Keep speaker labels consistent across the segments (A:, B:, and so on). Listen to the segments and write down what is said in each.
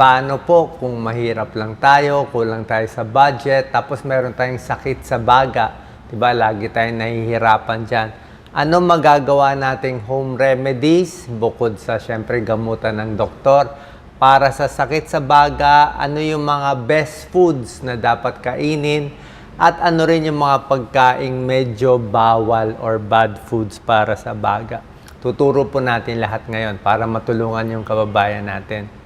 A: Paano po kung mahirap lang tayo, kulang tayo sa budget, tapos meron tayong sakit sa baga, diba? Lagi tayong nahihirapan dyan. Ano magagawa nating home remedies, bukod sa syempre gamutan ng doktor, para sa sakit sa baga, ano yung mga best foods na dapat kainin, at ano rin yung mga pagkaing medyo bawal or bad foods para sa baga. Tuturo po natin lahat ngayon para matulungan yung kababayan natin.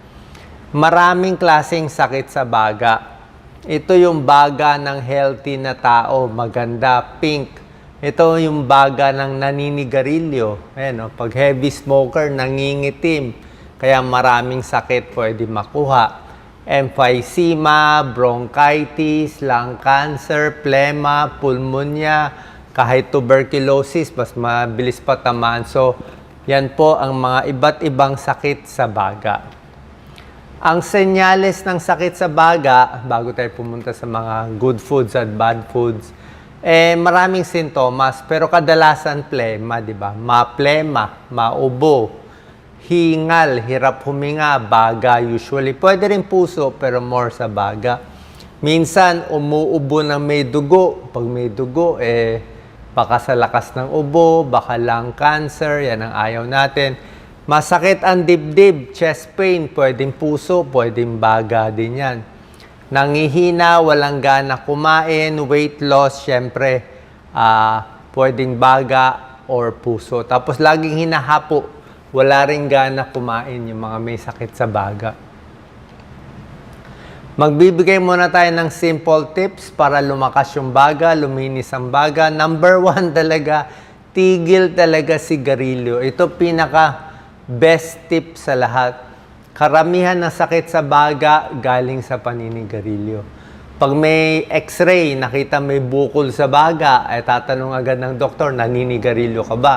A: Maraming klaseng sakit sa baga. Ito yung baga ng healthy na tao, maganda, pink. Ito yung baga ng naninigarilyo. Ayan, pag heavy smoker, nangingitim. Kaya maraming sakit pwede makuha. Emphysema, bronchitis, lung cancer, plema, pulmonya, kahit tuberculosis, mas mabilis pa tamaan. So, yan po ang mga iba't ibang sakit sa baga. Ang senyales ng sakit sa baga, bago tayo pumunta sa mga good foods at bad foods, maraming sintomas, pero kadalasan plema, di ba? Maplema, maubo, hingal, hirap huminga, baga usually. Pwede rin puso, pero more sa baga. Minsan, umuubo na may dugo. Pag may dugo, baka sa lakas ng ubo, baka lung cancer, yan ang ayaw natin. Masakit ang dibdib, chest pain, pwedeng puso, pwedeng baga din yan. Nangihina, walang gana kumain, weight loss, syempre, pwedeng baga or puso. Tapos laging hinahapo, wala rin gana kumain yung mga may sakit sa baga. Magbibigay muna tayo ng simple tips para lumakas yung baga, luminis ang baga. Number 1 talaga, tigil talaga sigarilyo. Ito pinaka best tip sa lahat. Karamihan ng sakit sa baga galing sa paninigarilyo. Pag may x-ray, nakita may bukol sa baga, ay tatanong agad ng doktor, naninigarilyo ka ba?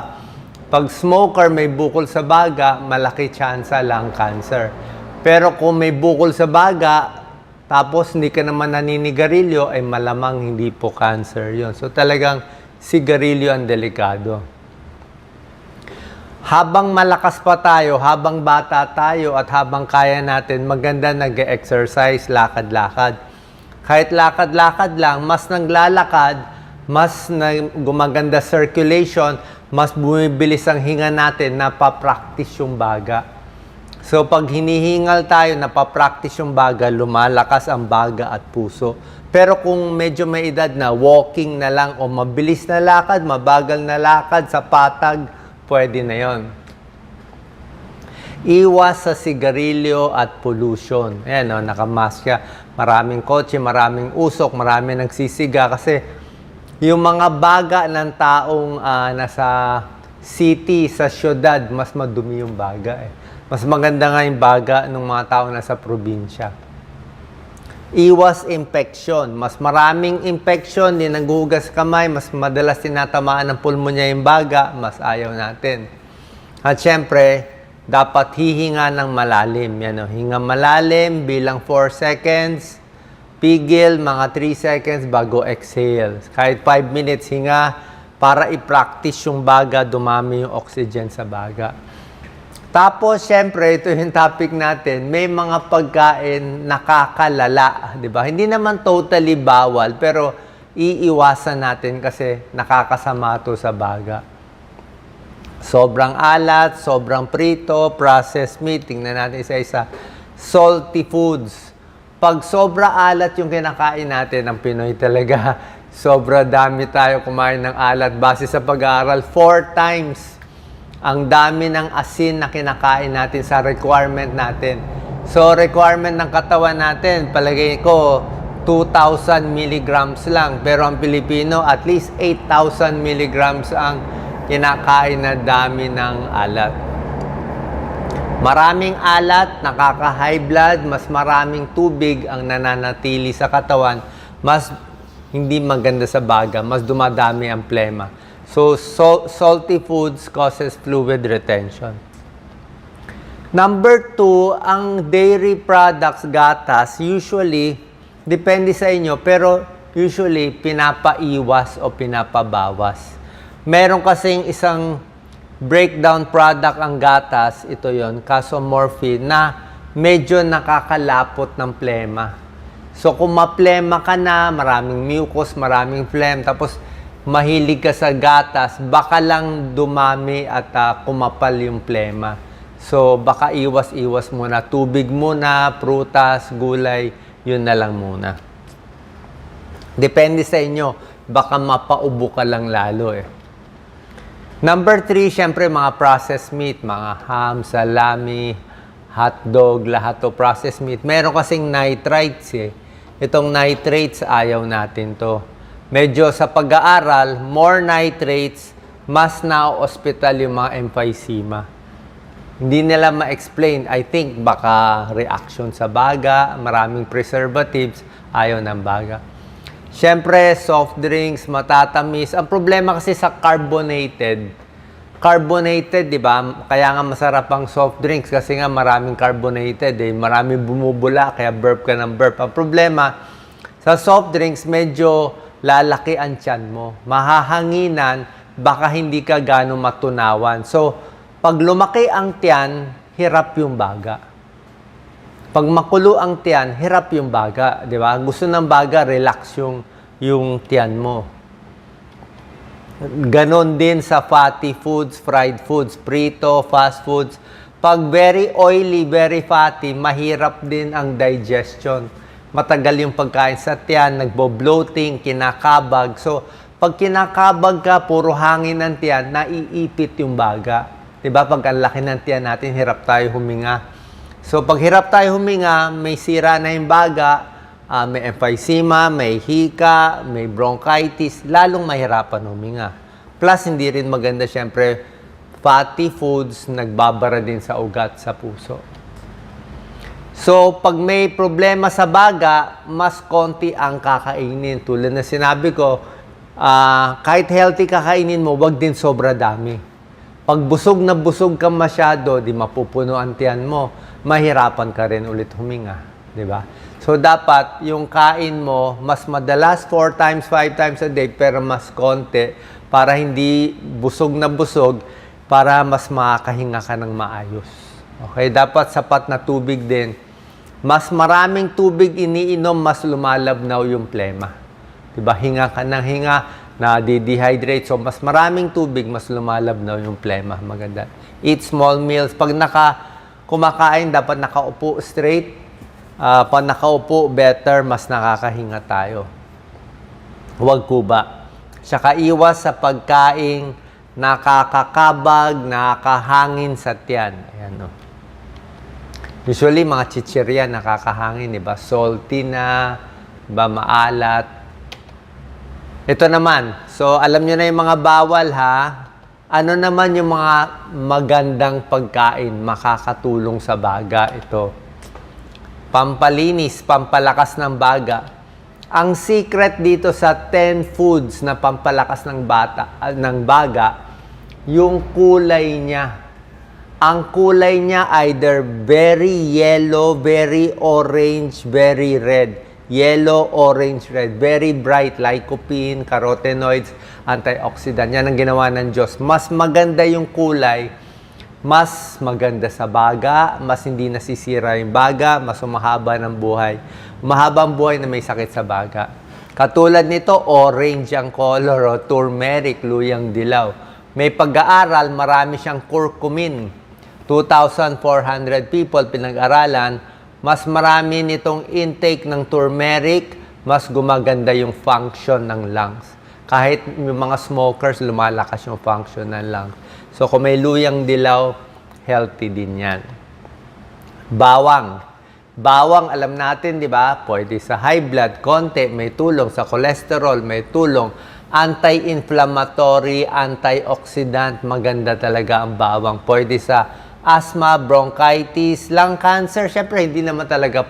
A: Pag smoker, may bukol sa baga, malaki tsansa lung cancer. Pero kung may bukol sa baga, tapos hindi ka naman naninigarilyo, ay malamang hindi po cancer yon. So talagang sigarilyo ang delikado. Habang malakas pa tayo, habang bata tayo, at habang kaya natin, maganda nag-exercise, lakad-lakad. Kahit lakad-lakad lang, mas naglalakad, mas gumaganda circulation, mas bumibilis ang hinga natin, napapractice yung baga. So, pag hinihingal tayo, napapractice yung baga, lumalakas ang baga at puso. Pero kung medyo may edad na, walking na lang o mabilis na lakad, mabagal na lakad sa patag, pwede na yon. Iwas sa sigarilyo at pollution. Ayan, nakamask siya. Maraming kotse, maraming usok, maraming nagsisiga kasi yung mga baga ng taong nasa city, sa syudad, mas madumi yung baga. Mas maganda nga yung baga ng mga taong nasa probinsya. Iwas infection. Mas maraming infection, din naghuhugas kamay, mas madalas tinatamaan ng pulmonya yung baga, mas ayaw natin. At syempre, dapat hihinga ng malalim. Yan, hinga malalim, bilang 4 seconds, pigil mga 3 seconds bago exhale. Kahit 5 minutes hinga para i-practice yung baga, dumami yung oxygen sa baga. Tapos, syempre, ito yung topic natin, may mga pagkain nakakalala, di ba? Hindi naman totally bawal, pero iiwasan natin kasi nakakasama ito sa baga. Sobrang alat, sobrang prito, processed meat, tingnan natin isa-isa. Salty foods. Pag sobra alat yung kinakain natin, ang Pinoy talaga, sobra dami tayo kumain ng alat. Base sa pag-aaral, 4 times ang dami ng asin na kinakain natin sa requirement natin. So, requirement ng katawan natin, palagay ko, 2,000 milligrams lang. Pero ang Pilipino, at least 8,000 milligrams ang kinakain na dami ng alat. Maraming alat, nakaka-high blood, mas maraming tubig ang nananatili sa katawan, mas hindi maganda sa baga, mas dumadami ang plema. So, salty foods causes fluid retention. Number 2, ang dairy products, gatas, usually, depende sa inyo, pero usually, pinapaiwas o pinapabawas. Meron kasing isang breakdown product ang gatas, ito yon, casomorphin, na medyo nakakalapot ng plema. So kung maplema ka na, maraming mucus, maraming phlegm, tapos mahilig ka sa gatas, baka lang dumami at kumapal yung plema. So baka iwas-iwas muna. Tubig muna, prutas, gulay, yun na lang muna. Depende sa inyo. Baka mapaubo ka lang lalo eh. Number 3, syempre mga processed meat, mga ham, salami, hotdog, lahat to processed meat. Meron kasing nitrates eh. Itong nitrates, ayaw natin to. Medyo sa pag-aaral, more nitrates, mas na-hospital yung mga emphysema. Hindi nila ma-explain. I think baka reaction sa baga, maraming preservatives, ayaw ng baga. Siyempre, soft drinks, matatamis. Ang problema kasi sa carbonated, di ba? Kaya nga masarap ang soft drinks kasi nga maraming carbonated. Maraming bumubula, kaya burp ka ng burp. Ang problema, sa soft drinks, medyo lalaki ang tiyan mo. Mahahanginan, baka hindi ka gano'ng matunawan. So, pag lumaki ang tiyan, hirap yung baga. Pag makulo ang tiyan, hirap yung baga, di ba? Gusto ng baga, relax yung tiyan mo. Ganon din sa fatty foods, fried foods, prito, fast foods. Pag very oily, very fatty, mahirap din ang digestion. Matagal yung pagkain sa tiyan, nagbo-bloating, kinakabag. So, pag kinakabag ka, puro hangin ng tiyan, naiipit yung baga. Diba? Pag ang laki ng tiyan natin, hirap tayo huminga. So, pag hirap tayo huminga, may sira na yung baga, may emphysema, may hika, may bronchitis, lalong mahirapan huminga. Plus, hindi rin maganda, syempre, fatty foods, nagbabara din sa ugat, sa puso. So, pag may problema sa baga, mas konti ang kakainin. Tulad na sinabi ko, kahit healthy kakainin mo, wag din sobra dami. Pag busog na busog ka masyado, di mapupuno ang tiyan mo, mahirapan ka rin ulit huminga. Di ba? So, dapat yung kain mo, mas madalas 4 times, 5 times a day, pero mas konti, para hindi busog na busog, para mas makakahinga ka ng maayos. Okay? Dapat sapat na tubig din. Mas maraming tubig iniinom, mas lumalabnaw yung plema. Diba? Hinga ka ng hinga, na-dehydrate. So, mas maraming tubig, mas lumalabnaw yung plema. Maganda. Eat small meals. Pag kumakain, dapat nakaupo straight. Pag nakaupo, better, mas nakakahinga tayo. Huwag kuba. Saka iwas sa pagkain, nakakakabag, nakakahangin sa tiyan. Ayan, no? Usually, mga chichirya nakakahangin, diba? Salty na, diba? Maalat. Ito naman. So, alam nyo na yung mga bawal, ha? Ano naman yung mga magandang pagkain makakatulong sa baga? Ito. Pampalinis, pampalakas ng baga. Ang secret dito sa 10 foods na pampalakas ng baga, yung kulay niya. Ang kulay niya either very yellow, very orange, very red. Yellow, orange, red. Very bright. Lycopene, carotenoids, antioxidant. Yan ang ginawa ng Diyos. Mas maganda yung kulay, mas maganda sa baga, mas hindi nasisira yung baga, mas umahaba ng buhay. Mahaba ang buhay na may sakit sa baga. Katulad nito, orange ang color, o turmeric, luyang dilaw. May pag-aaral, marami siyang curcumin. 2,400 people pinag-aralan, mas marami nitong intake ng turmeric, mas gumaganda yung function ng lungs. Kahit yung mga smokers, lumalakas yung function ng lungs. So, kung may luyang dilaw, healthy din yan. Bawang. Bawang, alam natin, di ba? Pwede sa high blood, konti, may tulong. Sa cholesterol, may tulong. Anti-inflammatory, antioxidant, maganda talaga ang bawang. Pwede sa asthma, bronchitis, lung cancer. Siyempre, hindi naman talaga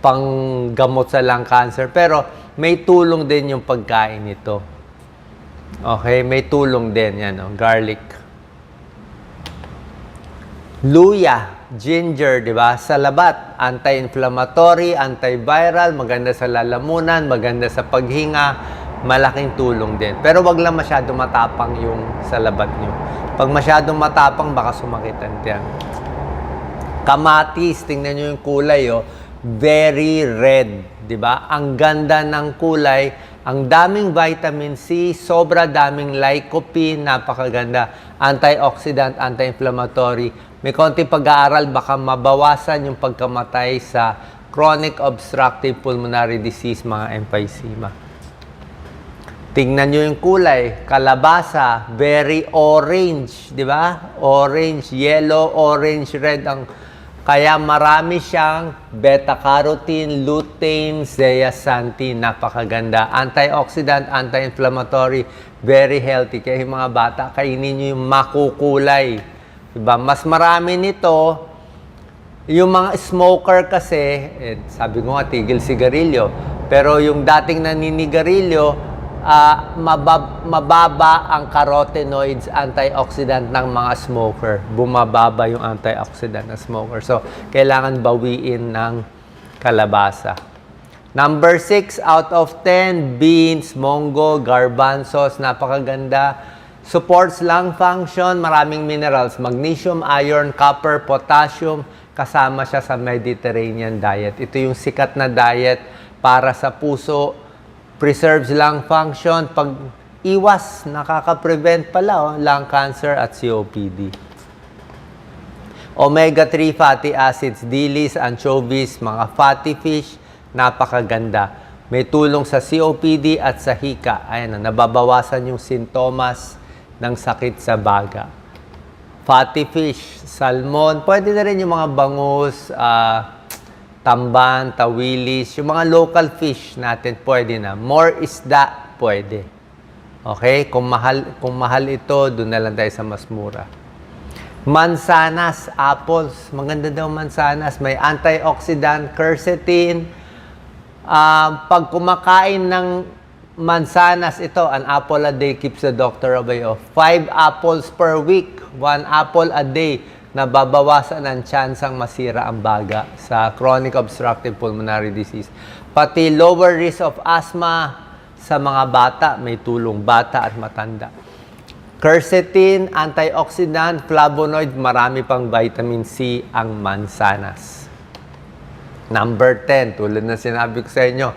A: panggamot sa lung cancer. Pero, may tulong din yung pagkain nito. Okay? May tulong din. Yan, oh, garlic. Luya, ginger, di ba? Sa labat, anti-inflammatory, antiviral, maganda sa lalamunan, maganda sa paghinga, malaking tulong din. Pero wag lang masyado matapang yung sa labat nyo. Pag masyadong matapang, baka sumakit ang tiyan. Kamatis, tingnan nyo yung kulay, oh. Very red, di ba? Ang ganda ng kulay, ang daming vitamin C, sobra daming lycopene, napakaganda. Antioxidant, anti-inflammatory. May konting pag-aaral, baka mabawasan yung pagkamatay sa chronic obstructive pulmonary disease, mga emphysema. Tingnan nyo yung kulay, kalabasa, very orange, di ba? Orange, yellow, orange, red. Kaya marami siyang beta-carotene, lutein, zeaxanthin. Napakaganda. Antioxidant, anti-inflammatory, very healthy. Kaya yung mga bata, kainin nyo yung makukulay. Diba? Mas marami nito, yung mga smoker kasi, sabi ko nga, tigil sigarilyo. Pero yung dating naninigarilyo, mababa ang carotenoids, antioxidant ng mga smoker. Bumababa yung antioxidant ng smoker. So, kailangan bawiin ng kalabasa. Number 6 out of 10, beans, munggo, garbanzos, napakaganda. Supports lung function, maraming minerals, magnesium, iron, copper, potassium, kasama siya sa Mediterranean diet. Ito yung sikat na diet para sa puso, preserves lung function, pag iwas, nakaka-prevent pala lung cancer at COPD. Omega-3 fatty acids, dilis, anchovies, mga fatty fish, napakaganda. May tulong sa COPD at sa hika. Ayan, nababawasan yung sintomas ng sakit sa baga. Fatty fish, salmon, pwede na rin yung mga bangus, tamban, tawilis, yung mga local fish natin pwede na. More isda, pwede. Okay? Kung mahal ito, doon na lang tayo sa mas mura. Mansanas, apples. Maganda daw mansanas. May antioxidant, quercetin. Pag kumakain ng mansanas, ito, an apple a day keeps the doctor away. 5 apples per week, 1 apple a day. Nababawasan ang tsansang masira ang baga sa chronic obstructive pulmonary disease. Pati lower risk of asthma sa mga bata, may tulong, bata at matanda. Quercetin, antioxidant, flavonoid, marami pang vitamin C ang mansanas. Number 10, tulad na sinabi ko sa inyo,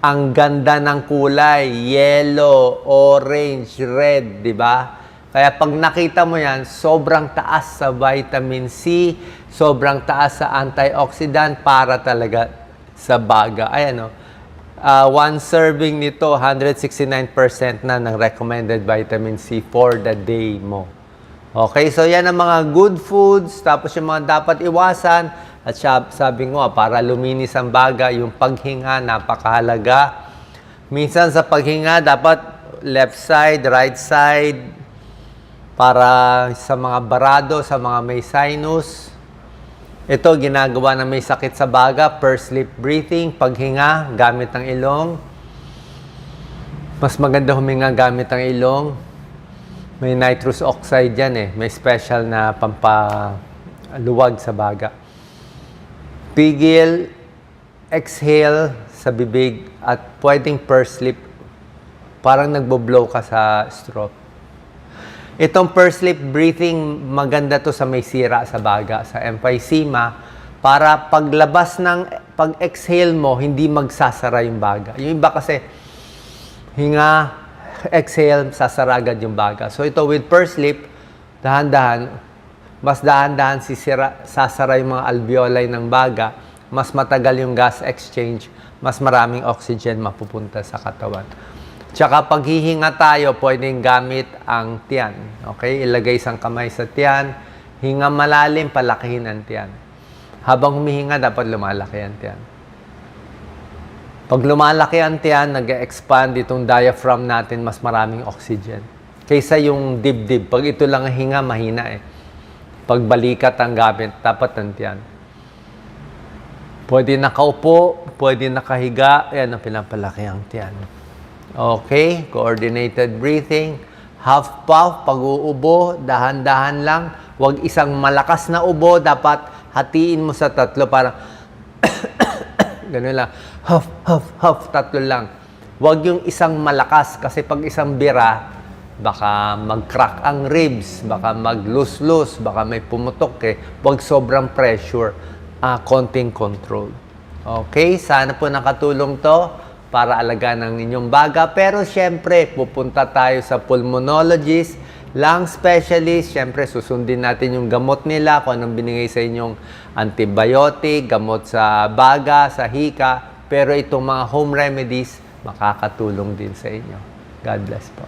A: ang ganda ng kulay, yellow, orange, red, di ba? Kaya pag nakita mo yan, sobrang taas sa vitamin C, sobrang taas sa antioxidant para talaga sa baga. Ayan, one serving nito, 169% na ng recommended vitamin C for the day mo. Okay, so yan ang mga good foods, tapos yung mga dapat iwasan. At sabi ko, para luminis ang baga, yung paghinga, napakahalaga. Minsan sa paghinga, dapat left side, right side, para sa mga barado, sa mga may sinus. Ito, ginagawa na may sakit sa baga, pursed lip breathing, paghinga, gamit ng ilong. Mas maganda huminga gamit ng ilong. May nitrous oxide yan may special na pampaluwag sa baga. Pigil, exhale sa bibig, at pwedeng pursed lip. Parang nagbo-blow ka sa stroke. Itong pursed lip breathing, maganda to sa may sira sa baga, sa emphysema, para pag-exhale mo, hindi magsasara yung baga. Yung iba kasi, hinga, exhale, sasara agad yung baga. So ito with pursed lip, dahan-dahan, mas dahan-dahan sasara yung mga alveoli ng baga, mas matagal yung gas exchange, mas maraming oxygen mapupunta sa katawan. Tsaka pag hihinga tayo, pwedeng gamit ang tiyan. Okay? Ilagay isang kamay sa tiyan. Hinga malalim, palakihin ang tiyan. Habang humihinga, dapat lumalaki ang tiyan. Pag lumalaki ang tiyan, nag-expand itong diaphragm natin, mas maraming oxygen. Kaysa yung dibdib. Pag ito lang ang hinga, mahina Pag balikat ang gamit, dapat ang tiyan. Pwede nakaupo, pwede nakahiga. Yan ang pinapalaki ang tiyan. Okay, coordinated breathing. Half puff, pag-uubo, dahan-dahan lang. Huwag isang malakas na ubo, dapat hatiin mo sa tatlo. Parang, gano'n lang. Huff, huff, huff, tatlo lang. Huwag yung isang malakas, kasi pag isang bira, baka mag-crack ang ribs, baka mag-loose-loose, baka may pumutok Huwag sobrang pressure, konting control. Okay, sana po nakatulong to para alagaan ang inyong baga. Pero syempre, pupunta tayo sa pulmonologist, lung specialist. Syempre, susundin natin yung gamot nila, kung anong binigay sa inyong antibiotic, gamot sa baga, sa hika. Pero itong mga home remedies, makakatulong din sa inyo. God bless po.